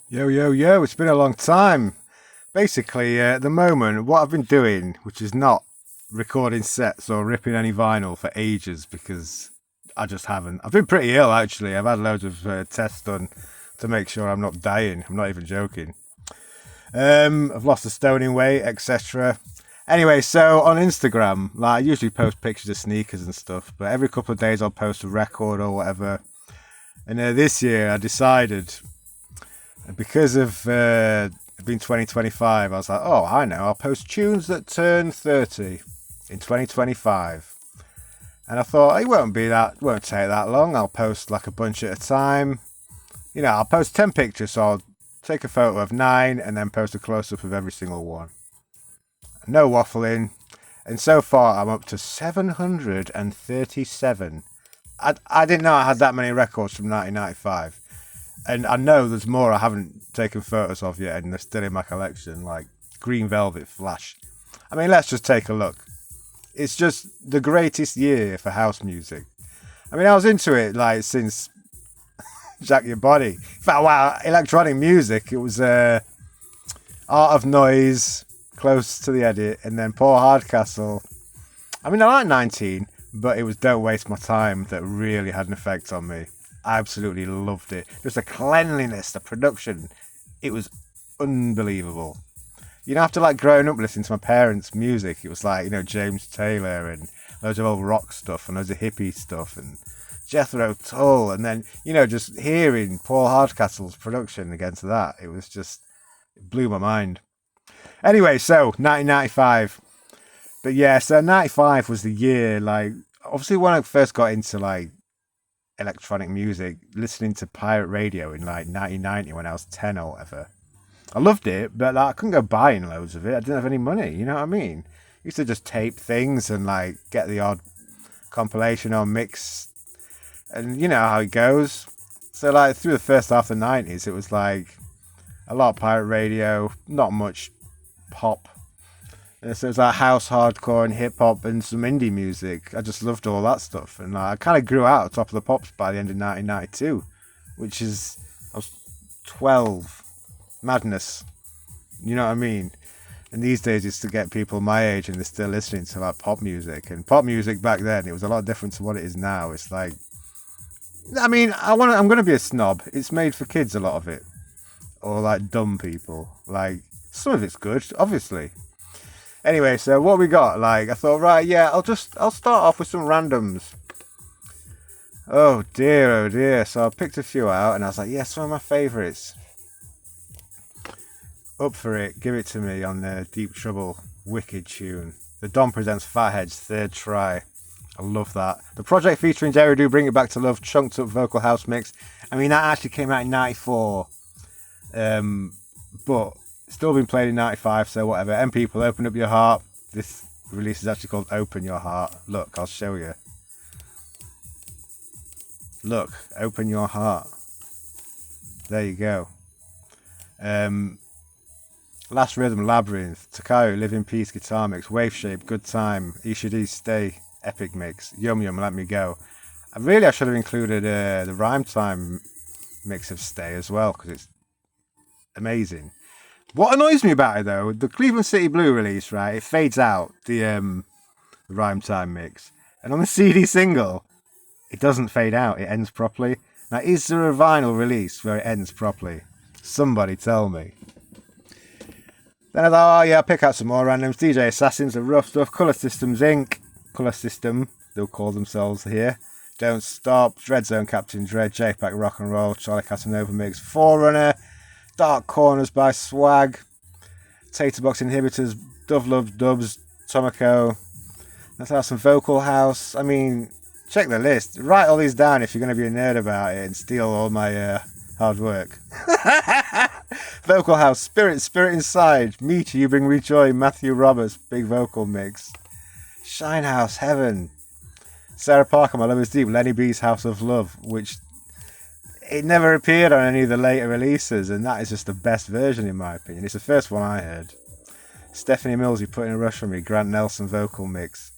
Yo, yo, yo, it's been a long time. Basically, at the moment, what I've been doing, which is not recording sets or ripping any vinyl for ages because I just haven't. I've been pretty ill, actually. I've had loads of tests done to make sure I'm not dying. I'm not even joking. I've lost a stone in weight, etc. Anyway, so on Instagram, like I usually post pictures of sneakers and stuff, but every couple of days I'll post a record or whatever. And this year I decided because of being 2025, I was like, oh, I know, I'll post tunes that turn 30 in 2025. And I thought it won't take that long. I'll post like a bunch at a time. I'll post 10 pictures, so I'll take a photo of 9 and then post a close up of every single one. No waffling. And so far, I'm up to 737. I didn't know I had that many records from 1995. And I know there's more I haven't taken photos of yet, and they're still in my collection, like Green Velvet Flash. I mean, let's just take a look. It's just the greatest year for house music. I mean, I was into it like since Jack Your Body. In fact, wow, electronic music. It was Art of Noise, Close to the Edit, and then Paul Hardcastle. I mean, I like 19, but it was Don't Waste My Time that really had an effect on me. I absolutely loved it. Just the cleanliness, the production. It was unbelievable. After like growing up listening to my parents' music, it was like, James Taylor and loads of old rock stuff and loads of hippie stuff and Jethro Tull. And then, just hearing Paul Hardcastle's production against that, it blew my mind. Anyway, so 1995. But yeah, so 95 was the year, like, obviously when I first got into like electronic music, listening to pirate radio in like 1990 when I was 10 or whatever. I loved it, but like, I couldn't go buying loads of it. I didn't have any money, you know what I mean? I used to just tape things and like get the odd compilation or mix, and you know how it goes. So like through the first half of the 90s, it was like a lot of pirate radio, not much pop. So it was like house, hardcore, and hip hop, and some indie music. I just loved all that stuff, and I kind of grew out top of the pops by the end of 1992, which is I was 12. Madness, you know what I mean? And these days, it's to get people my age and they're still listening to like pop music. And pop music back then, it was a lot different to what it is now. It's like, I mean, I'm going to be a snob. It's made for kids, a lot of it, or like dumb people. Like some of it's good, obviously. Anyway, so what we got? Like, I thought, right, yeah, I'll start off with some randoms. Oh dear, oh dear. So I picked a few out, and I was like, yeah, some of my favourites. Up for it, give it to me on the Deep Trouble wicked tune. The Don Presents Fathead's third try. I love that. The project featuring Jerry Do Bring It Back to Love, chunked up vocal house mix. I mean, that actually came out in 94. But still been played in 95, so whatever. And people, open up your heart. This release is actually called Open Your Heart. Look, I'll show you. Look, open your heart. There you go. Last Rhythm, Labyrinth, Takayo, Live in Peace, Guitar Mix, Wave Shape, Good Time, Ishidi, Stay, Epic Mix, Yum Yum, Let Me Go. I should have included the Rhyme Time mix of Stay as well, because it's amazing. What annoys me about it, though, the Cleveland City Blue release, right, it fades out, the Rhyme Time mix. And on the CD single, it doesn't fade out, it ends properly. Now, is there a vinyl release where it ends properly? Somebody tell me. Then I thought, oh yeah, I'll pick out some more randoms. DJ Assassins, The Rough Stuff, Colour Systems Inc., Colour System, they'll call themselves here. Don't Stop, Dread Zone Captain Dread, J-Pack Rock and Roll, Charlie Casanova Mix, Forerunner, Dark Corners by Swag, Taterbox Inhibitors, Dove Love Dubs, Tomoko. Let's have some Vocal House. I mean, check the list. Write all these down if you're going to be a nerd about it and steal all my hard work. Vocal House, Spirit Inside, Me to You Bring Me Joy, Matthew Roberts, big vocal mix. Shine House, Heaven. Sarah Parker, My Love Is Deep, Lenny B's House of Love, which it never appeared on any of the later releases, and that is just the best version in my opinion. It's the first one I heard. Stephanie Mills, You Put in a Rush for Me, Grant Nelson vocal mix.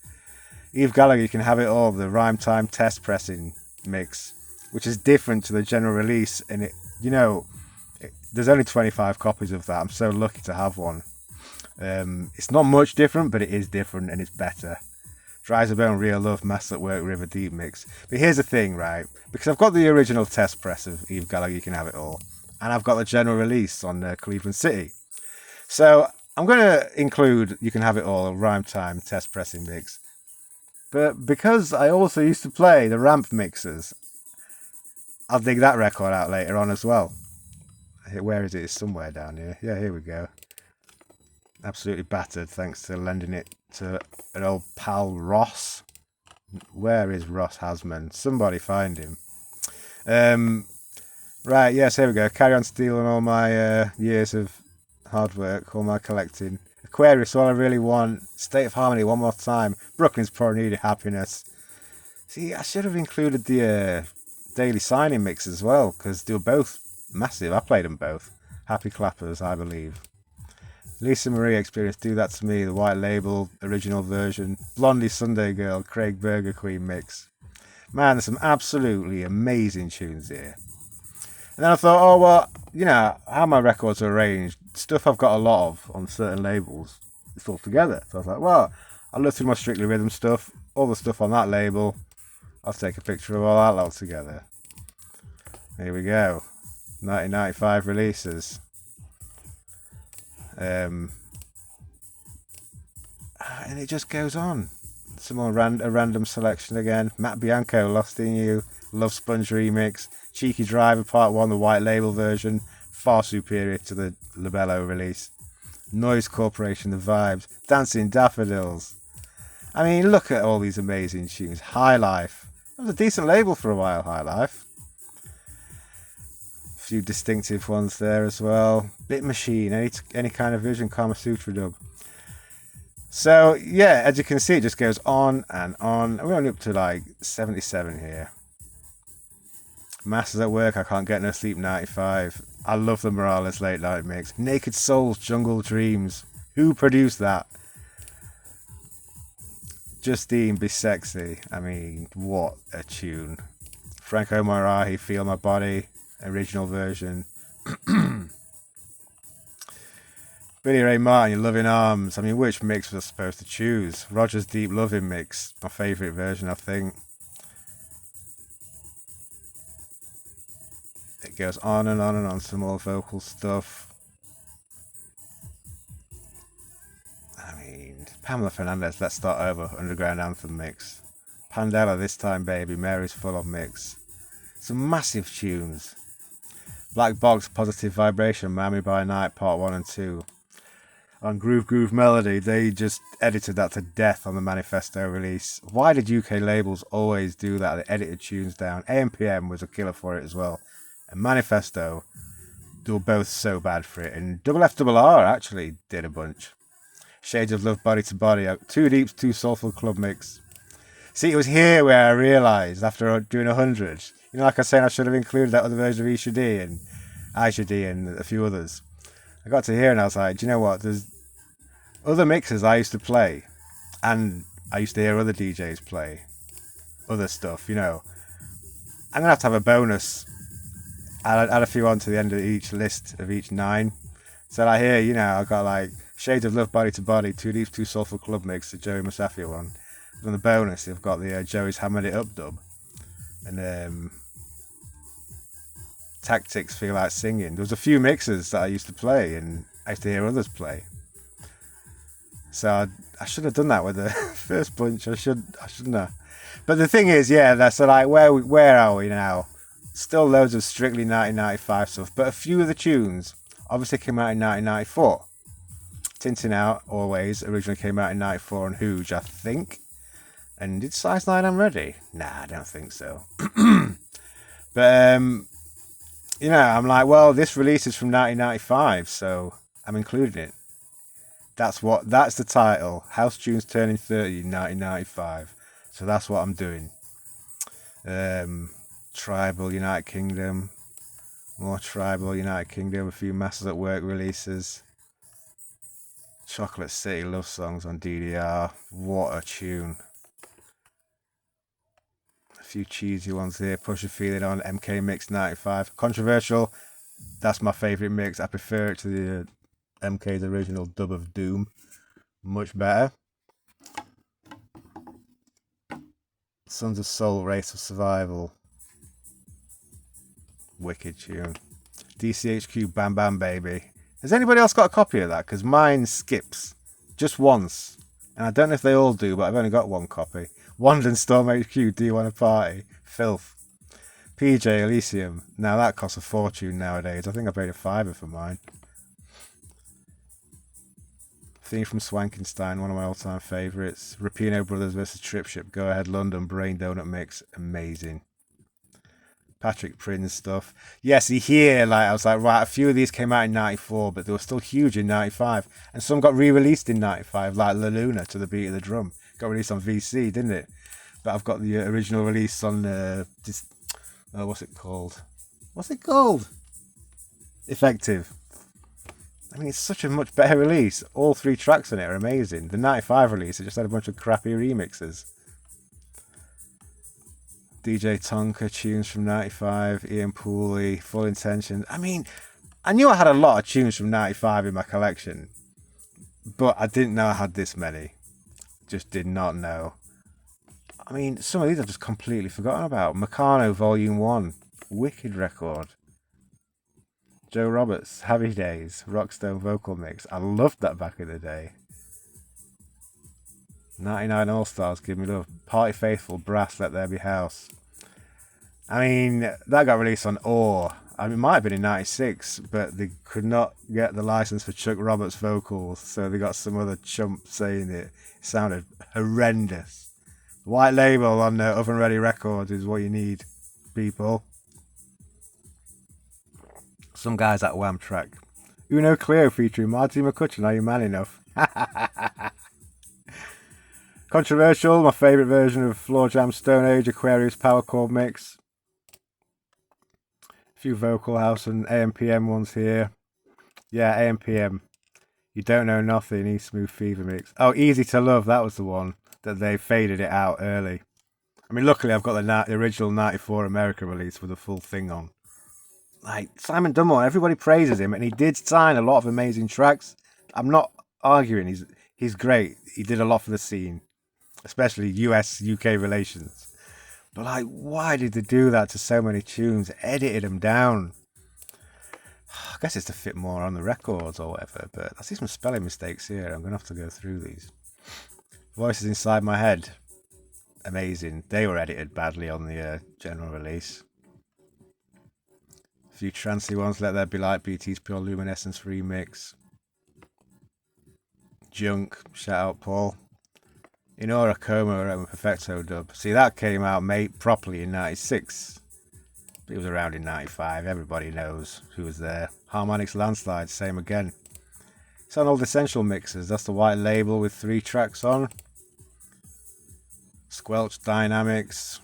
Eve Gallagher, You Can Have It All, the Rhyme Time test pressing mix, which is different to the general release, and it, There's only 25 copies of that. I'm so lucky to have one. It's not much different, but it is different and it's better. Dries a Bone, Real Love, Master at Work, River Deep mix. But here's the thing, right? Because I've got the original test press of Eve Gallagher, You Can Have It All, and I've got the general release on Cleveland City. So I'm going to include You Can Have It All, a Rhyme Time test pressing mix. But because I also used to play the ramp mixers, I'll dig that record out later on as well. Where is it? It's somewhere down here. Yeah, here we go. Absolutely battered, thanks to lending it to an old pal, Ross. Where is Ross Hasman? Somebody find him. Right, yes, here we go. Carry on stealing all my years of hard work, all my collecting. Aquarius, All I Really Want. State of Harmony, One More Time. Brooklyn's Poor Needed Happiness. See, I should have included the daily signing mix as well, because they were both massive. I played them both. Happy Clappers, I believe. Lisa Marie Experience, Do That To Me, the White Label, original version. Blondie Sunday Girl, Craig Burger Queen mix. Man, there's some absolutely amazing tunes here. And then I thought, oh, well, you know, how my records are arranged, stuff I've got a lot of on certain labels, it's all together. So I was like, well, I'll look through my Strictly Rhythm stuff, all the stuff on that label. I'll take a picture of all that lot together. Here we go. 1995 releases. And it just goes on. Some more a random selection again. Matt Bianco, Lost in You, Love Sponge remix, Cheeky Driver Part 1, the white label version, far superior to the Labello release. Noise Corporation, The Vibes, Dancing Daffodils. I mean, look at all these amazing tunes. High Life. That was a decent label for a while, High Life. A few distinctive ones there as well. Bit Machine, any kind of Vision, Kama Sutra dub. So, yeah, as you can see, it just goes on and on. We're only up to like 77 here. Masters at Work, I Can't Get No Sleep, 95. I love the Morales late night mix. Naked Souls, Jungle Dreams. Who produced that? Justine, Be Sexy. I mean, what a tune. Franco Morahi, Feel My Body, original version. Billy Ray Martin, Your Loving Arms. I mean, which mix was I supposed to choose? Roger's Deep Loving mix, my favourite version, I think. It goes on and on and on, some more vocal stuff. I mean, Pamela Fernandez, Let's Start Over, Underground Anthem mix. Pandela, This Time Baby, Mary's Full of mix. Some massive tunes. Black Box, Positive Vibration, Miami by Night, Part 1 and 2. On Groove Melody, they just edited that to death on the Manifesto release. Why did UK labels always do that? They edited tunes down. AMPM was a killer for it as well. And Manifesto, they were both so bad for it. And Double F Double R actually did a bunch. Shades of Love, Body to Body, Too Deep's Too Soulful Club mix. See, it was here where I realised, after doing 100, you know, like I was saying, I should have included that other version of Isha D and Aisha D and a few others. I got to here and I was like, do you know what? There's other mixes I used to play, and I used to hear other DJs play other stuff, you know. I'm going to have a bonus. Add a few on to the end of each list of each 9. So like here, you know, I got like Shades of Love, Body to Body, Too Deep, Too Soulful Club mix, the Joey Musafia one. And the bonus, you've got the Joey's Hammered It Up dub. And Tactics, Feel Like Singing. There was a few mixes that I used to play, and I used to hear others play. So I should have done that with the first bunch. I shouldn't have. But the thing is, yeah, that's like where are we now? Still loads of strictly 1995 stuff, but a few of the tunes obviously came out in 1994. Tintin Out, Always, originally came out in 94 on Hooge, I think. And did Size 9 I'm Ready? Nah, I don't think so. But, you know, I'm like, well, this release is from 1995, so I'm including it. That's the title. House Tunes Turning 30 in 1995. So that's what I'm doing. Tribal, United Kingdom. More Tribal, United Kingdom. A few Masters at Work releases. Chocolate City Love Songs on DDR. What a tune. A few cheesy ones here. Push a Feeling on MK Mix 95. Controversial. That's my favourite mix. I prefer it to the MK's original dub of Doom. Much better. Sons of Soul, Race of Survival. Wicked tune. DCHQ, Bam Bam Baby. Has anybody else got a copy of that? Because mine skips just once. And I don't know if they all do, but I've only got one copy. Wand and Storm HQ, Do You Want a Party? Filth. PJ Elysium. Now that costs a fortune nowadays. I think I paid $5 for mine. Theme from Swankenstein, one of my all-time favourites. Rapino Brothers vs. Tripship, Go Ahead London, Brain Donut Mix, amazing. Patrick Prince stuff. Yeah, see here, I was like, right, a few of these came out in 94, but they were still huge in 95. And some got re-released in 95, like La Luna, To the Beat of the Drum. Got released on VC, didn't it? But I've got the original release on, what's it called? What's it called? Effective. I mean, it's such a much better release. All 3 tracks on it are amazing. The 95 release, it just had a bunch of crappy remixes. DJ Tonka tunes from 95, Ian Pooley, Full Intention. I mean, I knew I had a lot of tunes from 95 in my collection, but I didn't know I had this many. Just did not know. I mean, some of these I've just completely forgotten about. Meccano Volume 1, wicked record. Joe Roberts, Happy Days, Rockstone vocal mix. I loved that back in the day. 99 All Stars, Give Me Love. Party Faithful, Brass, Let There Be House. I mean, that got released on Ore. I mean, it might have been in 96, but they could not get the license for Chuck Roberts' vocals, so they got some other chump saying it. It sounded horrendous. White label on Oven Ready Records is what you need, people. Some guys at Wham track. Uno Cleo featuring Marty McCutcheon, Are You Man Enough? Controversial, my favourite version of Floor Jam Stone Age Aquarius Power Chord Mix. A few Vocal House and AMPM ones here. Yeah, AMPM. You Don't Know Nothing, East Smooth Fever Mix. Oh, Easy to Love, that was the one that they faded it out early. I mean, luckily I've got the original 94 America release with the full thing on. Like, Simon Dunmore, everybody praises him, and he did sign a lot of amazing tracks. I'm not arguing, he's great. He did a lot for the scene, especially US-UK relations. But like, why did they do that to so many tunes? Edited them down. I guess it's to fit more on the records or whatever, but I see some spelling mistakes here. I'm going to have to go through these. Voices Inside My Head. Amazing. They were edited badly on the general release. A few trancy ones. Let There Be Light, BT's Pure Luminescence remix. Junk. Shout out Paul. In Aura Coma, Roma Perfecto dub. See, that came out properly in 96. It was around in 95. Everybody knows who was there. Harmonix Landslide, same again. It's on Old Essential mixes. That's the white label with 3 tracks on. Squelch Dynamics.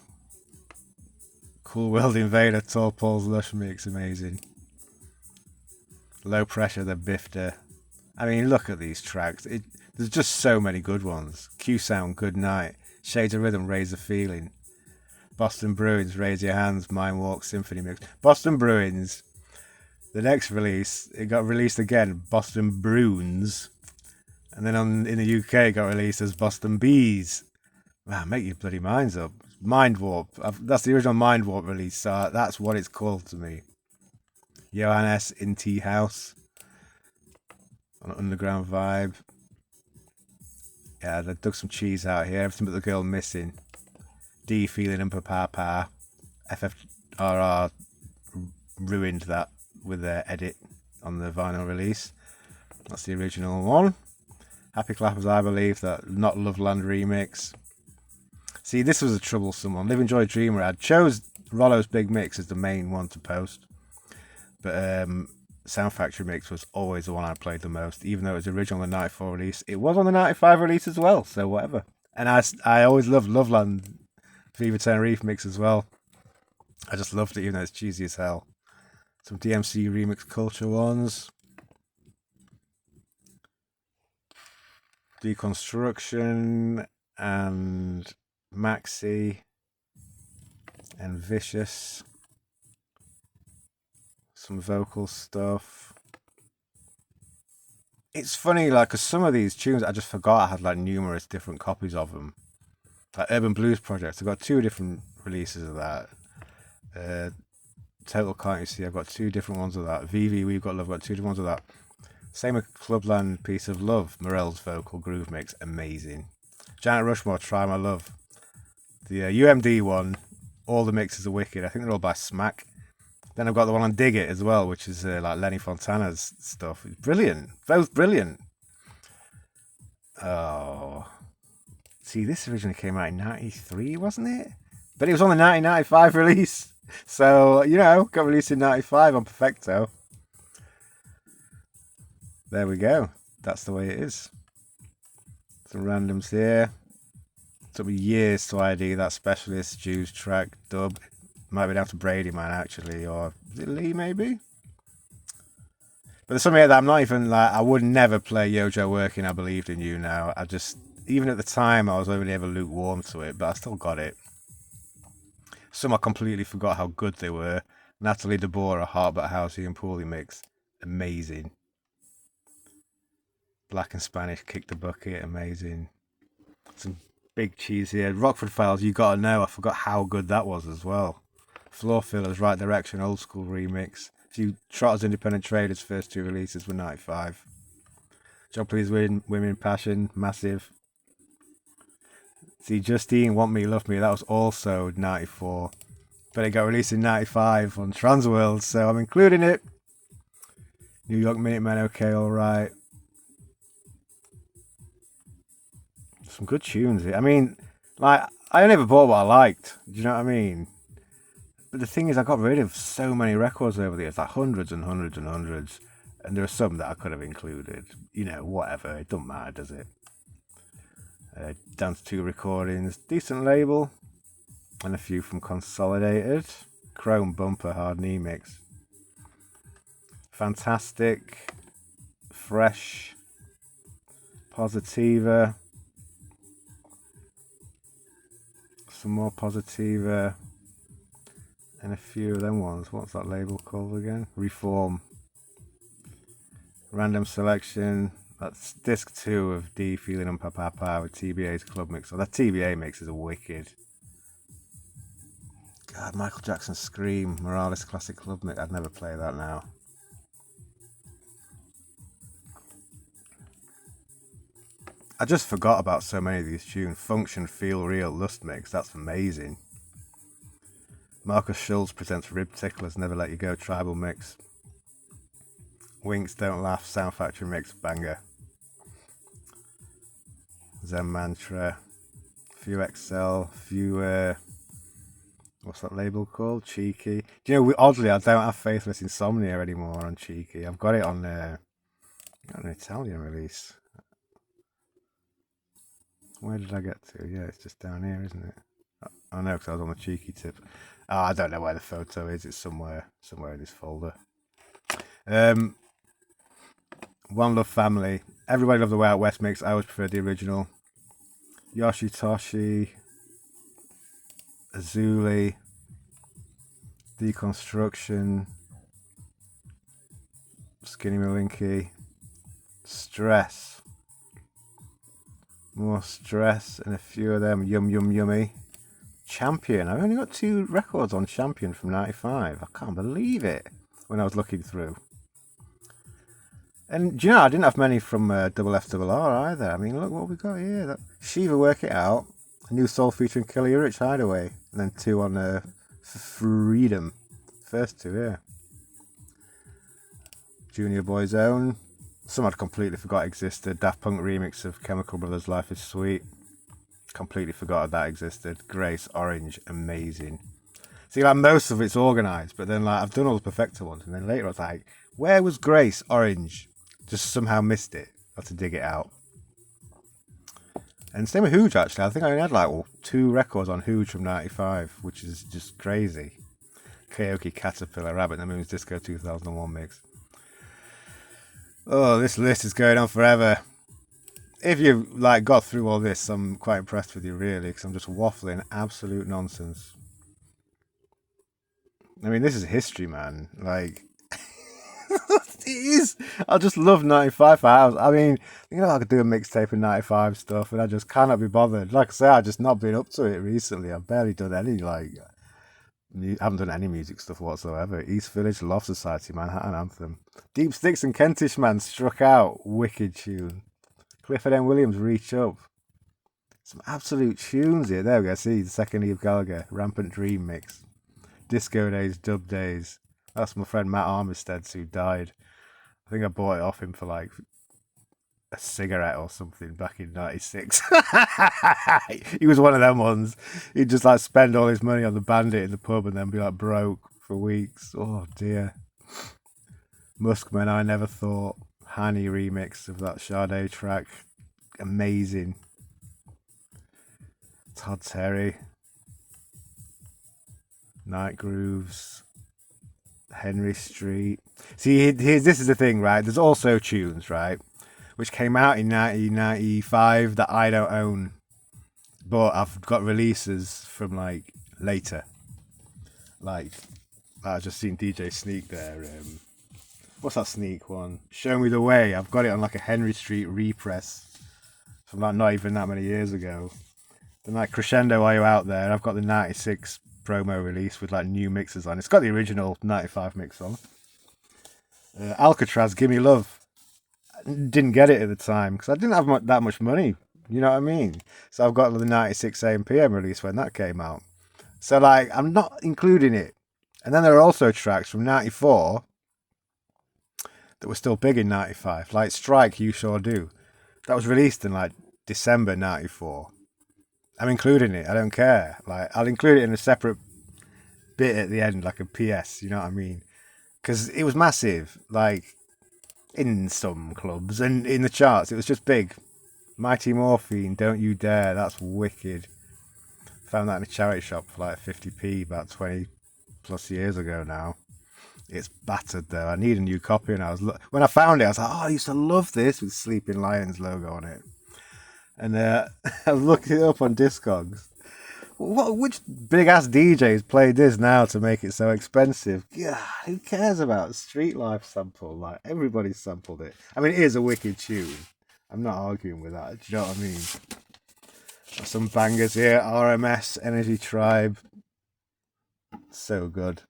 Cool World Invader, Tall Paul's Lush mix, amazing. Low Pressure, The Bifter. I mean, look at these tracks. There's just so many good ones. Q Sound, Good Night. Shades of Rhythm, Raise the Feeling. Boston Bruins, Raise Your Hands, Mind Walk, Symphony Mix. Boston Bruins, the next release, it got released again, Boston Bruins. And then in the UK, it got released as Boston Bees. Man, make your bloody minds up. Mind Warp. That's the original Mind Warp release, so that's what it's called to me. Johannes in Tea House. On Underground Vibe. Yeah, they dug some cheese out here. Everything but the Girl Missing. D Feeling and Papa. FFRR ruined that with their edit on the vinyl release. That's the original one. Happy Clappers, I Believe, that Not Loveland remix. See, this was a troublesome one. Live Enjoy Dreamer. I chose Rollo's Big Mix as the main one to post. But Sound Factory Mix was always the one I played the most, even though it was original on the 94 release. It was on the 95 release as well, so whatever. And I always loved Loveland Viva Tenerife mix as well. I just loved it, even though it's cheesy as hell. Some DMC remix culture ones. Deconstruction and Maxi and Vicious. Some vocal stuff. It's funny, like, 'cause some of these tunes I just forgot I had like numerous different copies of them. Like Urban Blues Project, I've got 2 different releases of that. Uh, Total Can't You See, I've got 2 different ones of that. VV We've Got Love, I've got 2 different ones of that. Same with Clubland Piece of Love, Morel's vocal groove mix, amazing. Janet Rushmore, Try My Love. The UMD one, all the mixes are wicked. I think they're all by Smack. Then I've got the one on Dig It as well, which is like Lenny Fontana's stuff. It's brilliant. Both brilliant. Oh. See, this originally came out in 93, wasn't it? But it was on the 1995 release. So, you know, got released in 95 on Perfecto. There we go. That's the way it is. Some randoms here. Took me years to ID that Specialist Jews track dub. Might be down to Brady Man actually, or is it Lee maybe? But there's something like that I'm not even like, I would never play Yojo Working I Believed in You now. I just, even at the time I was only ever lukewarm to it, but I still got it. Some I completely forgot how good they were. Natalie DeBora, Heart But Housey and Pooley mix, amazing. Black and Spanish, Kick the Bucket, amazing. Some big cheese here. Rockford Files, You Gotta Know, I forgot how good that was as well. Floor Fillers, Right Direction, Old School remix. A few Trotters Independent Traders, first 2 releases were 95. Job Please Win, Women Passion, massive. See, Justine, Want Me, Love Me, that was also 94. But it got released in 95 on Transworld, so I'm including it. New York Minutemen, Okay, Alright. Some good tunes here. I mean, like, I never bought what I liked. Do you know what I mean? But the thing is, I got rid of so many records over the years, like hundreds and hundreds and hundreds. And there are some that I could have included. You know, whatever. It doesn't matter, does it? Dance 2 recordings. Decent label. And a few from Consolidated. Chrome Bumper Hard Knee Mix. Fantastic. Fresh. Positiva. Some more Positiva. And a few of them ones. What's that label called again? Reform. Random Selection. That's disc 2 of D Feeling on Papa with TBA's club mix. So that TBA mix is a wicked. God, Michael Jackson Scream, Morales Classic Club mix. I'd never play that now. I just forgot about so many of these tunes. Function, Feel Real, Lust mix. That's amazing. Marcus Schultz presents Rib Ticklers, Never Let You Go, Tribal mix. Winks, Don't Laugh, Sound Factory mix, banger. Zen Mantra, few XL, few, what's that label called? Cheeky. Do you know, oddly, I don't have Faithless Insomnia anymore on Cheeky. I've got it on an Italian release. Where did I get to? Yeah, it's just down here, isn't it? I know, because I was on the Cheeky tip. Oh, I don't know where the photo is. It's somewhere in this folder. One Love Family. Everybody Love the Way Out West mix. I always prefer the original. Yoshitoshi. Azuli. Deconstruction. Skinny Malinky. Stress. More Stress and a few of them. Yum Yum Yummy. Champion. I've only got 2 records on Champion from 95. I can't believe it when I was looking through. And do you know, I didn't have many from Double F Double R either. I mean, look what we got here. Shiva Work It Out. A New Soul featuring Kelly Rich Hideaway. And then 2 on Freedom. First 2, yeah. Junior Boy's Own. Some I'd completely forgot existed. Daft Punk remix of Chemical Brothers' Life is Sweet. Completely forgot that existed. Grace, Orange, amazing. See, like, most of it's organised, but then, like, I've done all the Perfecto ones, and then later I was like, where was Grace, Orange? Just somehow missed it. Had to dig it out. And same with Hooge, actually. I think I only had, like, 2 records on Hooge from 95, which is just crazy. Karaoke Caterpillar, Rabbit in the Moon's Disco 2001 mix. Oh, this list is going on forever. If you've, like, got through all this, I'm quite impressed with you, really, because I'm just waffling absolute nonsense. I mean, this is history, man. Like, It is. I just love 95 for house. I mean, I could do a mixtape of 95 stuff, and I just cannot be bothered. Like I say, I've just not been up to it recently. I've barely done any, haven't done any music stuff whatsoever. East Village, Love Society, Manhattan Anthem. Deep Sticks and Kentish Man struck out. Wicked tune. Clifford M. Williams, Reach Up. Some absolute tunes here. There we go. See, the second Eve Gallagher, Rampant Dream mix. Disco Days, Dub Days. That's my friend Matt Armistead who died. I think I bought it off him for like a cigarette or something back in '96. He was one of them ones. He'd just like spend all his money on the Bandit in the pub and then be like broke for weeks. Oh dear. Muskman, I Never Thought. Hani remix of that Sade track. Amazing. Todd Terry. Night Grooves. Henry Street. See, this is the thing, right? There's also tunes, right, which came out in 1995 that I don't own, but I've got releases from like later. Like, I've just seen DJ Sneak there. What's that Sneak one? Show Me the Way. I've got it on like a Henry Street repress from like not even that many years ago. Then like Crescendo, Are You Out There? I've got the 96 promo release with like new mixes on. It's got the original 95 mix on. Alcatraz, Gimme Love. Didn't get it at the time because I didn't have that much money. You know what I mean? So I've got the 96 AM PM release when that came out. So like I'm not including it. And then there are also tracks from 94 that were still big in 95. Like Strike, You Sure Do. That was released in like December 94. I'm including it. I don't care. Like, I'll include it in a separate bit at the end, like a PS. You know what I mean? Because it was massive. Like, in some clubs and in the charts, it was just big. Mighty Morphine, Don't You Dare. That's wicked. Found that in a charity shop for like 50p about 20 plus years ago now. It's battered though. I need a new copy, and when I found it, I was like, oh, I used to love this with Sleeping Lions logo on it. And I was looking it up on Discogs. Which big ass DJs played this now to make it so expensive? Yeah, who cares about Street Life sample? Like, everybody's sampled it. I mean, it is a wicked tune. I'm not arguing with that. Do you know what I mean? Some bangers here. RMS, Energy Tribe. So good.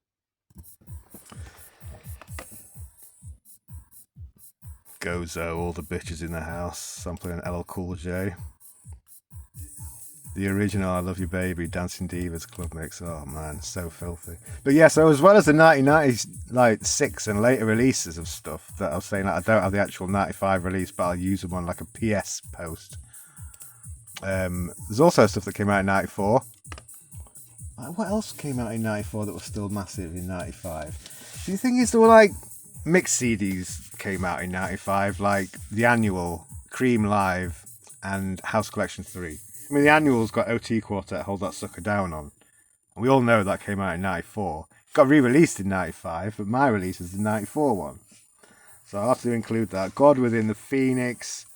Gozo, All the Bitches in the House, sampling LL Cool J. The original I Love You Baby, Dancing Divas club mix. Oh man, so filthy. But yeah, so as well as the 1990s, like 6 and later releases of stuff that I was saying, like, I don't have the actual 95 release, but I'll use them on like a PS post. There's also stuff that came out in 94. What else came out in 94 that was still massive in 95? The thing is, there were like mixed CDs came out in 95, like The Annual, Cream Live, and House Collection 3. I mean, The Annual's got OT Quartet, Hold That Sucker Down on. And we all know that came out in 94. It got re-released in 95, but my release is the 94 one. So I'll have to include that. God Within, The Phoenix,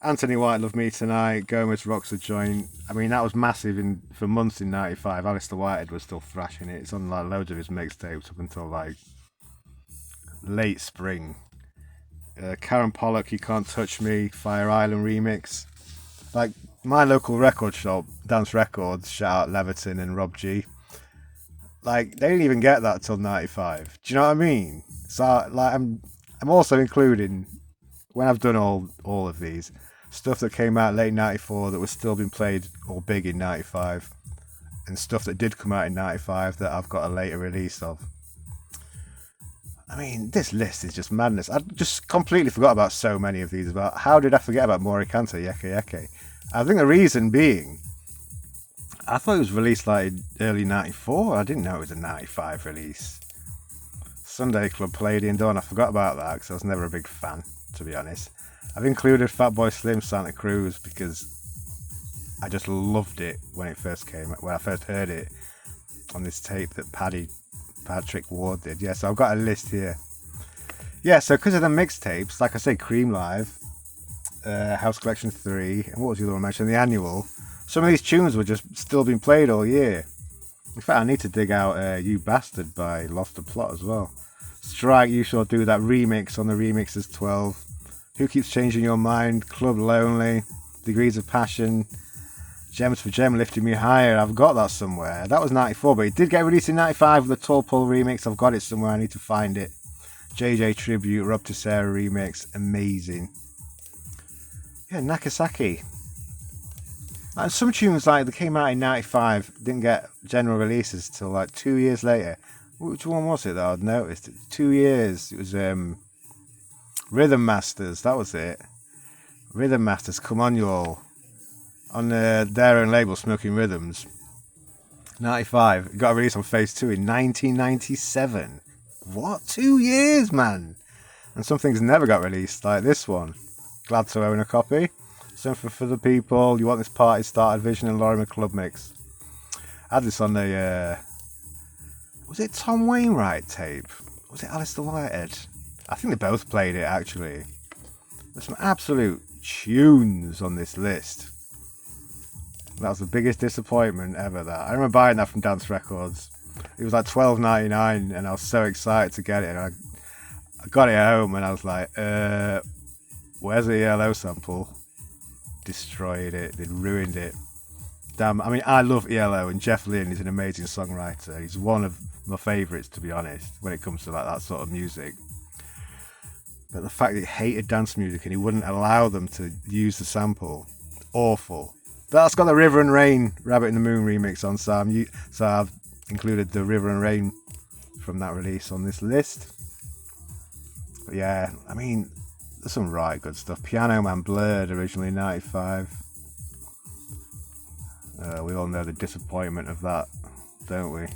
Anthony White, Love Me Tonight, Gomez Rocks a Joint. I mean, that was massive for months in 95. Alistair Whitehead was still thrashing it. It's on like loads of his mixtapes up until like late spring. Karen Pollock, You Can't Touch Me, Fire Island remix. Like, my local record shop, Dance Records, shout out Leverton and Rob G. Like, they didn't even get that till 95. Do you know what I mean? So, like, I'm also including, when I've done all of these, stuff that came out late 94 that was still being played or big in 95, and stuff that did come out in 95 that I've got a later release of. I mean, this list is just madness. I just completely forgot about so many of these. About how did I forget about Morikanta, Yeke Yeke? I think the reason being, I thought it was released like early 94. I didn't know it was a 95 release. Sunday Club, Palladium Dawn. I forgot about that because I was never a big fan, to be honest. I've included Fatboy Slim, Santa Cruz, because I just loved it when it first came, when I first heard it on this tape that Patrick Ward did. Yeah, so I've got a list here. Yeah, so because of the mixtapes, like I say, Cream Live, House Collection 3, and what was the other one I mentioned? The Annual. Some of these tunes were just still being played all year. In fact, I need to dig out You Bastard by Lost the Plot as well. Strike, You Shall Do, that remix on the Remixers 12. Who Keeps Changing Your Mind, Club Lonely, Degrees of Passion, Gems for Gem, Lifting Me Higher. I've got that somewhere. That was 94, but it did get released in 95 with the Tall Pull remix. I've got it somewhere. I need to find it. JJ Tribute, Rob Tessera remix. Amazing. Yeah, Nakasaki. And some tunes, like, they came out in 95, didn't get general releases till like 2 years later. Which one was it that I'd noticed? 2 years. It was Rhythm Masters. That was it. Rhythm Masters, Come On You All. On their own label, Smoking Rhythms. 95. It got released on Phase 2 in 1997. What? 2 years, man. And some things never got released, like this one. Glad to own a copy. Something for the People, You Want This Party Started, Vision and Lorimer Club Mix. I had this on the... was it Tom Wainwright tape? Was it Alistair Whitehead? I think they both played it, actually. There's some absolute tunes on this list. That was the biggest disappointment ever. That I remember buying that from Dance Records. It was like $12.99, and I was so excited to get it. And I got it at home, and I was like, "Where's the ELO sample?" Destroyed it. They ruined it. Damn. I mean, I love ELO, and Jeff Lynne is an amazing songwriter. He's one of my favourites, to be honest, when it comes to like that sort of music. But the fact that he hated dance music and he wouldn't allow them to use the sample, awful. That's got the River and Rain Rabbit in the Moon remix on, so I've included the River and Rain from that release on this list. But yeah, I mean, there's some right good stuff. Piano Man Blurred, originally 95. We all know the disappointment of that, don't we?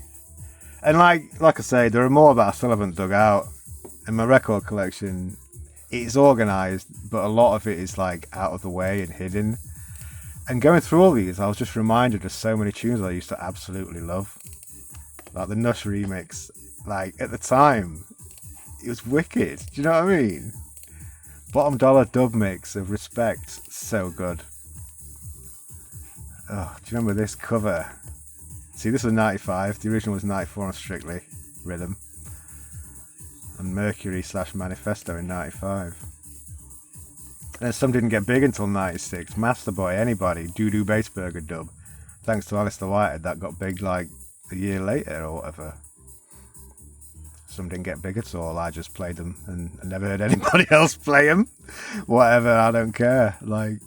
And like I say, there are more that I still haven't dug out. In my record collection, it's organised, but a lot of it is like out of the way and hidden. And going through all these, I was just reminded of so many tunes I used to absolutely love. Like the Nush remix, like at the time, it was wicked. Do you know what I mean? Bottom Dollar dub mix of Respect, so good. Oh, do you remember this cover? See, this was 95, the original was 94 on Strictly Rhythm. And Mercury / Manifesto in 95. And some didn't get big until 96. Master Boy, Anybody, Doo Bass Burger dub. Thanks to Alistair Whitehead, that got big like a year later or whatever. Some didn't get big at all. I just played them and I never heard anybody else play them. Whatever, I don't care. Like,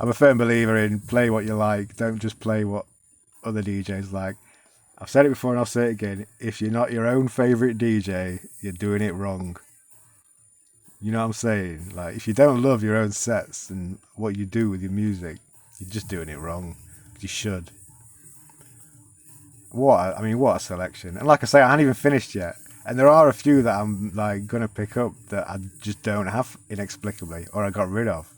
I'm a firm believer in play what you like. Don't just play what other DJs like. I've said it before and I'll say it again. If you're not your own favourite DJ, you're doing it wrong. You know what I'm saying? Like, if you don't love your own sets and what you do with your music, you're just doing it wrong. You should. What a selection. And like I say, I haven't even finished yet. And there are a few that I'm like gonna pick up that I just don't have inexplicably, or I got rid of.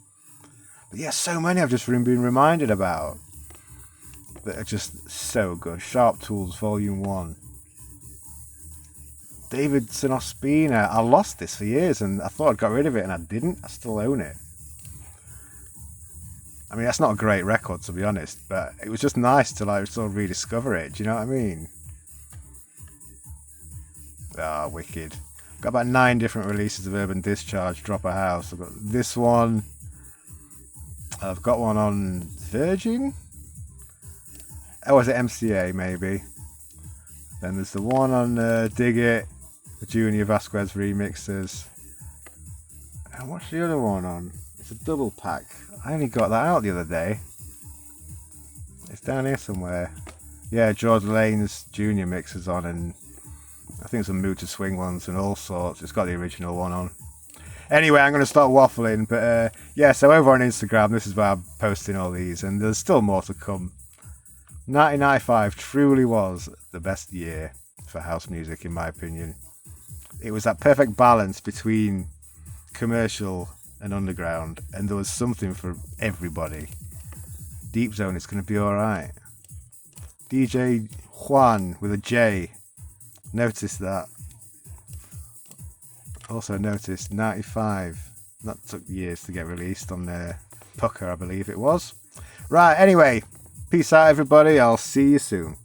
But yeah, so many I've just been reminded about that are just so good. Sharp Tools Volume 1. Davidson Ospina. I lost this for years and I thought I'd got rid of it and I didn't. I still own it. I mean, that's not a great record, to be honest, but it was just nice to like sort of rediscover it. Do you know what I mean? Ah, wicked. Got about 9 different releases of Urban Discharge, Drop a House. I've got this one. I've got one on Virgin. Oh, was it MCA maybe? Then there's the one on Dig It, the Junior Vasquez remixes. And what's the other one on? It's a double pack. I only got that out the other day. It's down here somewhere. Yeah, George Lane's Junior mixes on, and I think some Mood to Swing ones and all sorts. It's got the original one on. Anyway, I'm going to start waffling, but yeah, so over on Instagram, this is where I'm posting all these, and there's still more to come. 1995 truly was the best year for house music, in my opinion. It was that perfect balance between commercial and underground, and there was something for everybody. Deep Zone is going to be alright. DJ Juan with a J. Notice that. Also noticed 95. That took years to get released on Pucker, I believe it was. Right, anyway. Peace out, everybody. I'll see you soon.